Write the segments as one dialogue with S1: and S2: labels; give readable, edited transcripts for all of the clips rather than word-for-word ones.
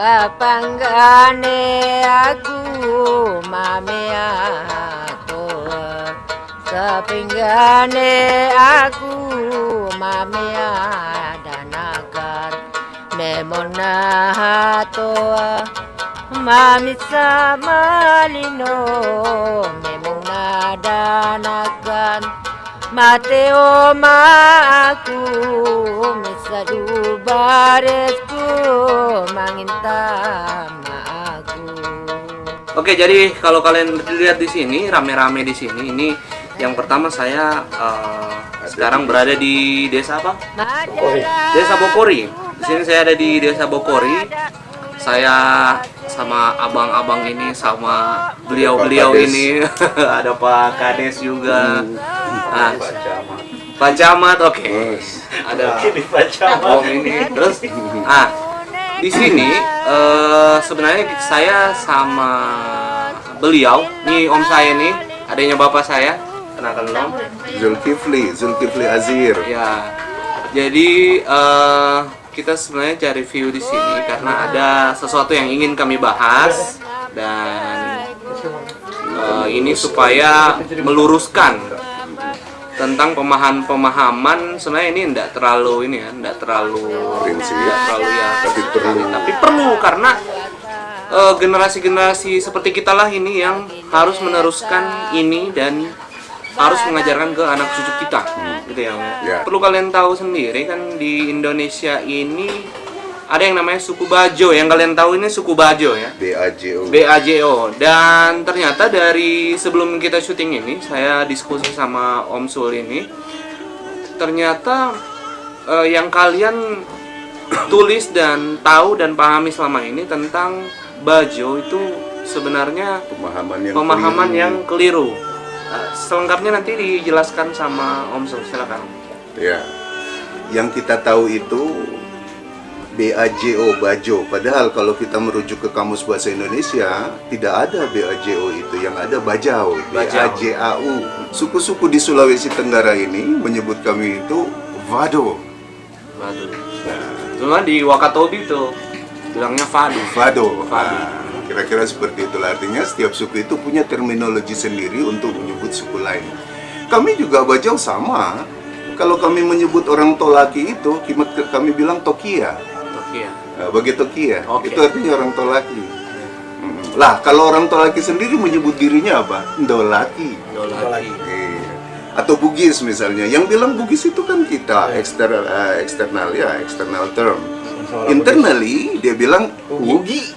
S1: Sapanggane aku mamea toa, sapinggane aku mamea danakan memona toa, mamisa malino memona danakan Mateo ma aku misadu baresku manginta ma aku.
S2: Oke, jadi kalau kalian lihat di sini rame-rame di sini, ini yang pertama saya sekarang berada di desa apa? Desa Bokori. Di sini saya ada di desa Bokori. Saya sama abang-abang ini, sama beliau-beliau ini, ada Pak Kades juga. Nah, Pak Camat, oke. Ada Om ini. Terus, di sini sebenarnya saya sama beliau, nih Om saya nih, adanya bapak saya, kenalkan Om.
S3: Zulkifli Azir.
S2: Ya, jadi kita sebenarnya cari view di sini karena ada sesuatu yang ingin kami bahas dan ini supaya meluruskan tentang pemahaman sebenarnya ini tidak terlalu tidak terlalu
S3: prinsip,
S2: tapi perlu karena generasi-generasi seperti kita lah ini yang harus meneruskan ini dan harus mengajarkan ke anak cucu kita, gitu ya.
S3: Ya.
S2: Perlu kalian tahu sendiri kan di Indonesia ini ada yang namanya suku Bajo. Yang kalian tahu ini suku Bajo ya. BAJO. Dan ternyata dari sebelum kita syuting ini, saya diskusi sama Om Sul ini, ternyata yang kalian tulis dan tahu dan pahami selama ini tentang Bajo itu sebenarnya pemahaman yang keliru. Selengkapnya nanti dijelaskan sama Om Sul, silakan.
S3: Ya, yang kita tahu itu BAJO, Bajo. Padahal kalau kita merujuk ke Kamus Bahasa Indonesia, tidak ada BAJO itu, yang ada Bajau, BAJAU. Suku-suku di Sulawesi Tenggara ini menyebut kami itu Vado.
S2: Cuma di Wakatobi tuh bilangnya Fado.
S3: Kira-kira seperti itulah, artinya setiap suku itu punya terminologi sendiri untuk menyebut suku lain. Kami juga Bajau sama. Kalau kami menyebut orang Tolaki itu, kami bilang Tokia. Nah, bagi Tokia, itu artinya orang Tolaki. Lah, kalau orang Tolaki sendiri menyebut dirinya apa? Ndolaki. Atau Bugis misalnya. Yang bilang Bugis itu kan kita, external term. Internally dia bilang Wugi.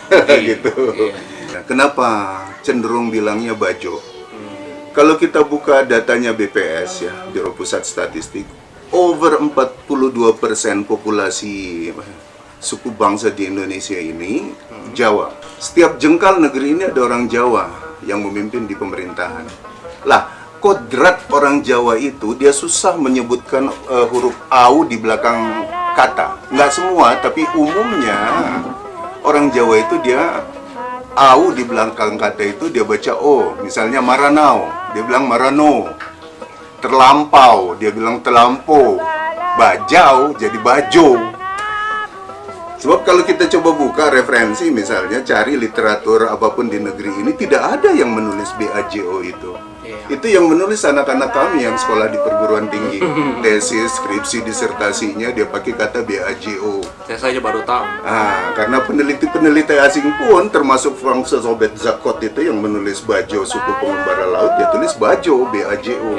S3: Gitu. Nah, kenapa cenderung bilangnya Bajo? Kalau kita buka datanya BPS ya, Biro Pusat Statistik, over 42% populasi suku bangsa di Indonesia ini Jawa. Setiap jengkal negeri ini ada orang Jawa yang memimpin di pemerintahan. Lah, kodrat orang Jawa itu dia susah menyebutkan huruf AU di belakang kata. Nggak semua, tapi umumnya orang Jawa itu dia AU di belakang kata itu dia baca O. Misalnya Maranao, dia bilang Marano. Terlampau, dia bilang terlampau. Bajau jadi Bajo. Sebab kalau kita coba buka referensi, misalnya cari literatur apapun di negeri ini, tidak ada yang menulis BAJO itu. Itu yang menulis anak-anak kami yang sekolah di perguruan tinggi. Tesis, skripsi, disertasinya dia pakai kata BAJO.
S2: Saya saja baru tahu.
S3: Karena peneliti-peneliti asing pun, termasuk Francis Obed Zakot itu yang menulis Bajo, suku pengembara laut, dia tulis Bajo, BAJO.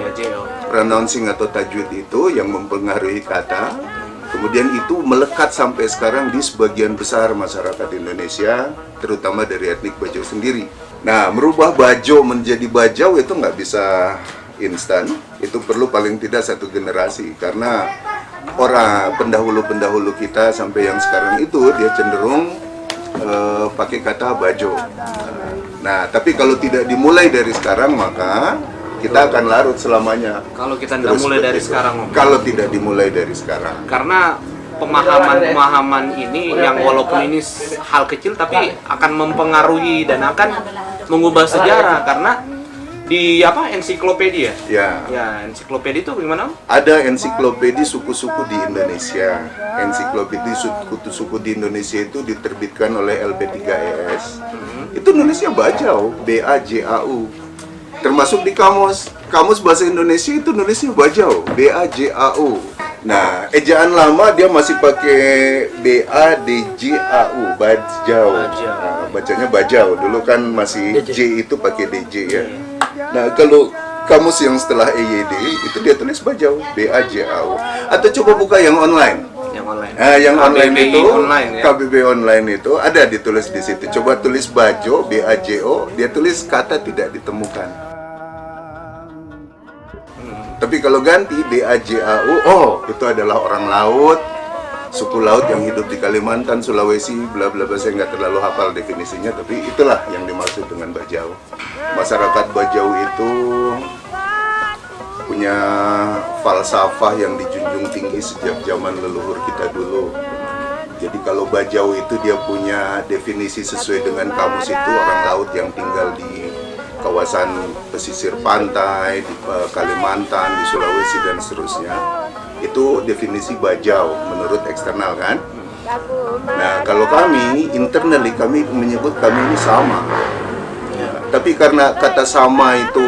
S3: Pronouncing atau tajwid itu yang mempengaruhi kata. Kemudian itu melekat sampai sekarang di sebagian besar masyarakat Indonesia, terutama dari etnik Bajo sendiri. Nah, merubah Bajo menjadi Bajau itu nggak bisa instan. Itu perlu paling tidak satu generasi. Karena orang pendahulu-pendahulu kita sampai yang sekarang itu, dia cenderung pakai kata Bajo. Nah, tapi kalau tidak dimulai dari sekarang, maka kita akan larut selamanya.
S2: Kalau kita tidak mulai dari sekarang,
S3: kalau tidak dimulai dari sekarang,
S2: karena pemahaman ini yang walaupun ini hal kecil tapi akan mempengaruhi dan akan mengubah sejarah. Karena di apa ensiklopedia?
S3: Ya.
S2: Ya, ensiklopedia itu gimana?
S3: Ada ensiklopedi suku-suku di Indonesia. Ensiklopedi suku-suku di Indonesia itu diterbitkan oleh LP3ES. Itu nulisnya Bajau, B-A-J-A-U. Termasuk di kamus bahasa Indonesia itu nulisnya Bajau, B-A-J-A-U. Nah, ejaan lama dia masih pakai B-A-D-J-A-U, Bajau. Nah, bacanya Bajau. Dulu kan masih J itu pakai DJ ya. Nah, kalau kamus yang setelah EYD itu dia tulis Bajau, B-A-J-A-U. Atau coba buka yang online.
S2: Yang online.
S3: Nah, yang online
S2: KBBI
S3: itu
S2: online, ya?
S3: KBB online itu ada ditulis di situ. Coba tulis Bajo, B-A-J-O, dia tulis kata tidak ditemukan. Tapi kalau ganti B-A-J-A-U, oh itu adalah orang laut, suku laut yang hidup di Kalimantan, Sulawesi, bla bla bla. Saya nggak terlalu hafal definisinya, tapi itulah yang dimaksud dengan Bajau. Masyarakat Bajau itu punya falsafah yang dijunjung tinggi sejak zaman leluhur kita dulu. Jadi kalau Bajau itu dia punya definisi sesuai dengan kamus itu orang laut yang tinggal di kawasan pesisir pantai, di Kalimantan, di Sulawesi dan seterusnya. Itu definisi Bajau menurut eksternal kan. Nah kalau kami internally kami menyebut kami ini sama. Tapi karena kata sama itu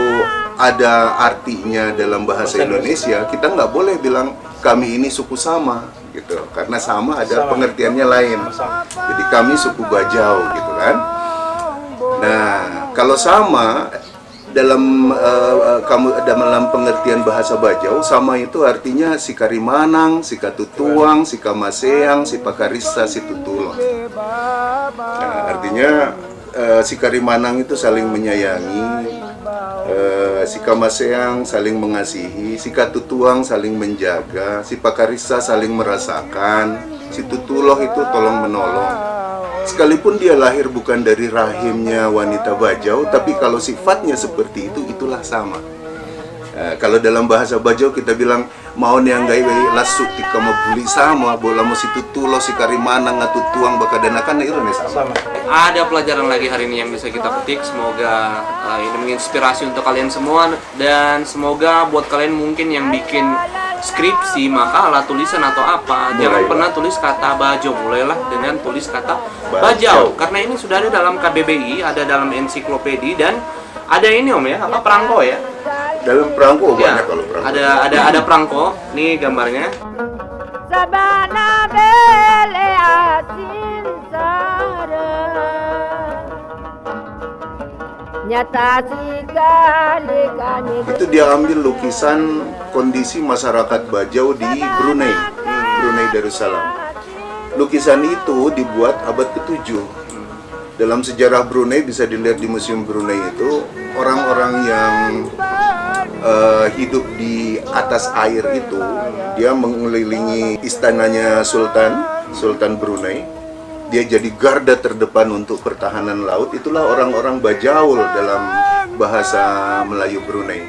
S3: ada artinya dalam bahasa Indonesia, kita nggak boleh bilang kami ini suku sama gitu, karena sama ada pengertiannya lain. Jadi kami suku Bajau gitu kan. Nah kalau sama dalam dalam pengertian bahasa Bajau, sama itu artinya si Karimanang, si Katutuang, si Kamaseang, si Pakarissa, si Tutulong. Nah, artinya si Karimanang itu saling menyayangi, si Kamaseang saling mengasihi, si Katutuang saling menjaga, si Pakarissa saling merasakan, si Tutuloh itu tolong menolong. Sekalipun dia lahir bukan dari rahimnya wanita Bajau, tapi kalau sifatnya seperti itu, itulah sama. Kalau dalam bahasa Bajau kita bilang mau nianggai lasuk tika mabuli sama, bola mo si Tutulo, si Karimanang, Tutuang, bakadanakan itu sama.
S2: Ada pelajaran lagi hari ini yang bisa kita petik. Semoga ini menginspirasi untuk kalian semua, dan semoga buat kalian mungkin yang bikin skripsi, makalah, tulisan atau apa, jangan pernah tulis kata Bajau, mulailah dengan tulis kata Bajau, karena ini sudah ada dalam KBBI, ada dalam ensiklopedia, dan ada ini Om ya, apa perangko ya?
S3: Dalam perangko
S2: Ya,
S3: banyak kalau perangko.
S2: ada perangko, nih gambarnya.
S1: Sabana bele asin sara nyata sekali kami.
S3: Itu dia ambil lukisan kondisi masyarakat Bajau di Brunei, Brunei Darussalam. Lukisan itu dibuat abad ke-7. Dalam sejarah Brunei bisa dilihat di Museum Brunei itu, orang-orang yang hidup di atas air itu, dia mengelilingi istananya Sultan Brunei. Dia jadi garda terdepan untuk pertahanan laut. Itulah orang-orang Bajaul dalam bahasa Melayu Brunei.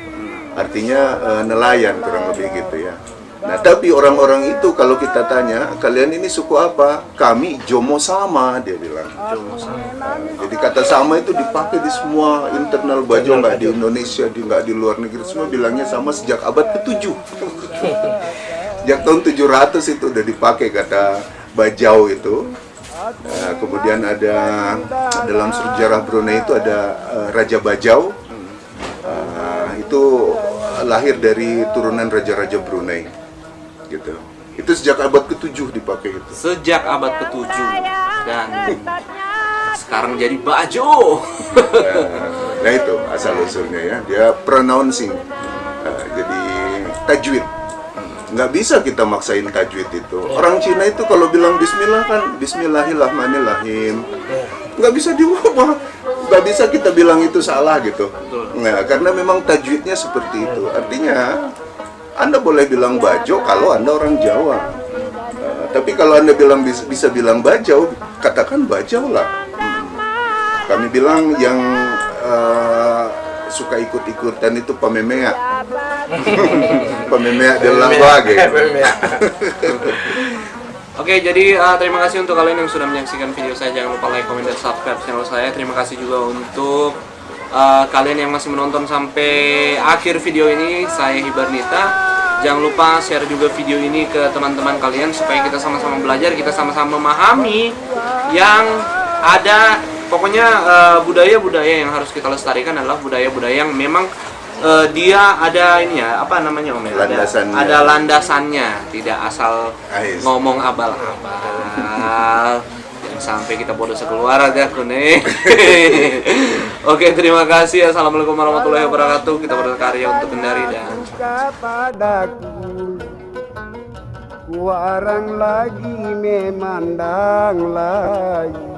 S3: Artinya nelayan kurang lebih gitu ya. Nah tapi orang-orang itu kalau kita tanya, kalian ini suku apa? Kami Jomo Sama, dia bilang.
S2: Jomo Sama.
S3: Jadi kata sama itu dipakai di semua internal Bajau, nggak di Indonesia, nggak di luar negeri, semua bilangnya sama sejak abad ke-7. Sejak tahun 700 itu udah dipakai kata Bajau itu. Nah, kemudian ada dalam sejarah Brunei itu ada Raja Bajau. Itu lahir dari turunan raja-raja Brunei. Gitu. Itu sejak abad ke-7 dipakai itu.
S2: Sejak abad ke-7 dan sekarang jadi Bajau.
S3: Nah itu asal usulnya ya. Dia pronouncing. Jadi tajwid. Nggak bisa kita maksain tajwid itu. Orang Cina itu kalau bilang bismillah kan bismillahirrahmanirrahim. Nggak bisa diubah. Nggak bisa kita bilang itu salah gitu. Nah, karena memang tajwidnya seperti itu. Artinya Anda boleh bilang Bajo kalau Anda orang Jawa. Tapi kalau Anda bisa bilang Bajau, katakan Bajau lah. Kami bilang yang suka ikut-ikutan itu pamemea. Pamemea adalah bagai.
S2: Oke, jadi terima kasih untuk kalian yang sudah menyaksikan video saya. Jangan lupa like, comment, dan subscribe channel saya. Terima kasih juga untuk kalian yang masih menonton sampai akhir video ini. Saya Hibarnita. Jangan lupa share juga video ini ke teman-teman kalian supaya kita sama-sama belajar, kita sama-sama memahami yang ada. Pokoknya budaya-budaya yang harus kita lestarikan adalah budaya-budaya yang memang dia ada ini ya, apa namanya Om ya? Ada landasannya, tidak asal ngomong abal-abal. Jangan sampai kita bodoh sekeluarga nih. Oke, terima kasih. Assalamualaikum warahmatullahi wabarakatuh. Kita berkarya untuk Kendari dan
S4: padaku, warang lagi memandang lagi.